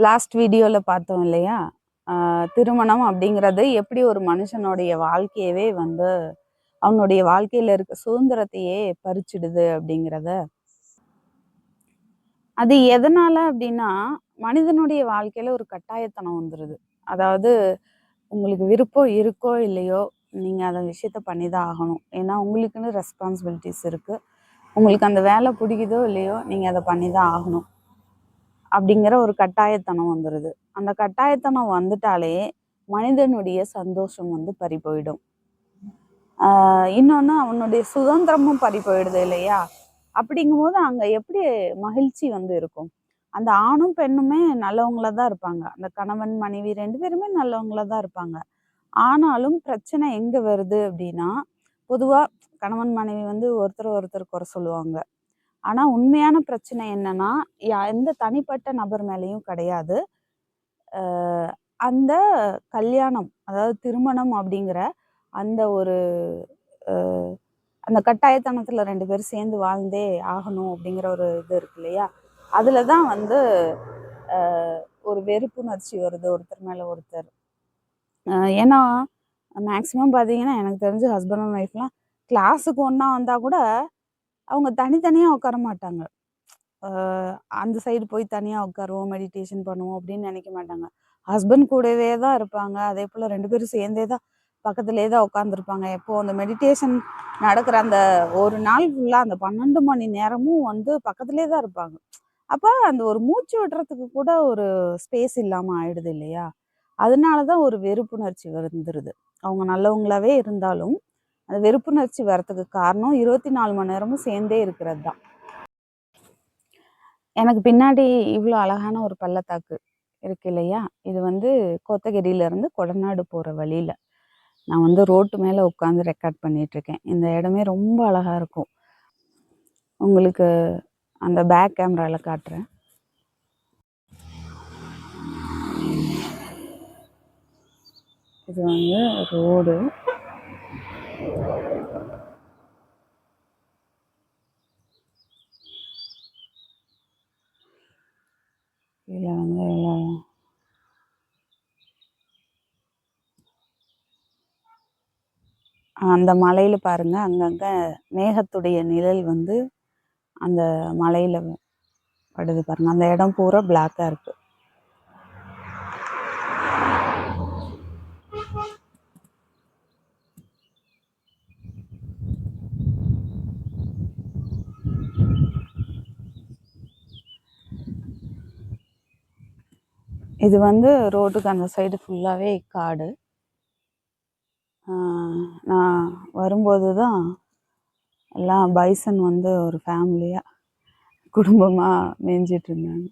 Last வீடியோவில் பார்த்தோம் இல்லையா? திருமணம் அப்படிங்கிறது எப்படி ஒரு மனுஷனுடைய வாழ்க்கையவே வந்து அவனுடைய வாழ்க்கையில இருக்க சுதந்திரத்தையே பறிச்சிடுது அப்படிங்கிறத. அது எதனால அப்படின்னா, மனிதனுடைய வாழ்க்கையில ஒரு கட்டாயத்தனம் வந்துடுது. அதாவது உங்களுக்கு விருப்பம் இருக்கோ இல்லையோ, நீங்கள் அந்த விஷயத்த பண்ணி தான் ஆகணும். ஏன்னா உங்களுக்குன்னு ரெஸ்பான்சிபிலிட்டிஸ் இருக்குது. உங்களுக்கு அந்த வேலை பிடிக்குதோ இல்லையோ, நீங்கள் அதை பண்ணி தான் ஆகணும் அப்படிங்கிற ஒரு கட்டாயத்தனம் வந்துடுது. அந்த கட்டாயத்தனம் வந்துட்டாலே மனிதனுடைய சந்தோஷம் வந்து பறி போயிடும். இன்னொன்று அவனுடைய சுதந்திரமும் பறி போயிடுது இல்லையா? அப்படிங்கும்போது அங்கே எப்படி மகிழ்ச்சி வந்து இருக்கும்? அந்த ஆணும் பெண்ணுமே நல்லவங்களா தான் இருப்பாங்க. அந்த கணவன் மனைவி 2 பேருமே நல்லவங்களா தான் இருப்பாங்க. ஆனாலும் பிரச்சனை எங்கே வருது அப்படின்னா, பொதுவாக கணவன் மனைவி வந்து ஒருத்தர் ஒருத்தர் குறை சொல்லுவாங்க. ஆனா உண்மையான பிரச்சனை என்னன்னா, எந்த தனிப்பட்ட நபர் மேலேயும் கிடையாது. அந்த கல்யாணம், அதாவது திருமணம் அப்படிங்கிற அந்த ஒரு அந்த கட்டாயத்தனத்துல 2 பேரும் சேர்ந்து வாழ்ந்தே ஆகணும் அப்படிங்கிற ஒரு இது இருக்கு இல்லையா? அதுல தான் வந்து ஒரு வெறுப்புணர்ச்சி வருது ஒருத்தர் மேல ஒருத்தர். ஏன்னா மேக்சிமம் பார்த்தீங்கன்னா, எனக்கு தெரிஞ்சு ஹஸ்பண்ட் அண்ட் ஒய்ஃப்லாம் கிளாஸுக்கு ஒண்ணா வந்தா கூட அவங்க தனித்தனியா உட்கார மாட்டாங்க. அந்த சைடு போய் தனியா உட்காருவோம், மெடிடேஷன் பண்ணுவோம் அப்படின்னு நினைக்க மாட்டாங்க. ஹஸ்பண்ட் கூடவே தான் இருப்பாங்க. அதேபோல 2 பேரும் சேர்ந்தே தான் பக்கத்திலேயே தான் உட்காந்துருப்பாங்க. எப்போ அந்த மெடிடேஷன் நடக்கிற அந்த ஒரு நாள் ஃபுல்லா அந்த 12 மணி நேரமும் வந்து பக்கத்திலேயே தான் இருப்பாங்க. அப்ப அந்த ஒரு மூச்சு விடுறதுக்கு கூட ஒரு ஸ்பேஸ் இல்லாம ஆயிடுது இல்லையா? அதனால தான் ஒரு வெறுப்புணர்ச்சி வந்துருது. அவங்க நல்லவங்களாவே இருந்தாலும், அந்த வெறுப்புணர்ச்சி வரதுக்கு காரணம் 24 மணி நேரமும் சேர்ந்தே இருக்கிறது தான். எனக்கு பின்னாடி இவ்வளோ அழகான ஒரு பள்ளத்தாக்கு இருக்கு இல்லையா? இது வந்து கோத்தகிரியிலேருந்து கொடநாடு போகிற வழியில் நான் வந்து ரோட்டு மேலே உட்காந்து ரெக்கார்ட் பண்ணிகிட்ருக்கேன். இந்த இடமே ரொம்ப அழகாக இருக்கும். உங்களுக்கு அந்த பேக் கேமராவில் காட்டுறேன். இது வந்து ரோடு. இதில் வந்து அந்த மலையில் பாருங்கள், அங்கங்கே மேகத்துடைய நிழல் வந்து அந்த மலையில் படுது பாருங்கள். அந்த இடம் பூரா பிளாக்காக இருக்குது. இது வந்து ரோட்டுக்கு அந்த சைடு ஃபுல்லாகவே காடு. நான் வரும்போது தான் எல்லாம் பைசன் வந்து ஒரு ஃபேமிலியாக குடும்பமாக மேய்ஞ்சிட்டு இருந்தாங்க.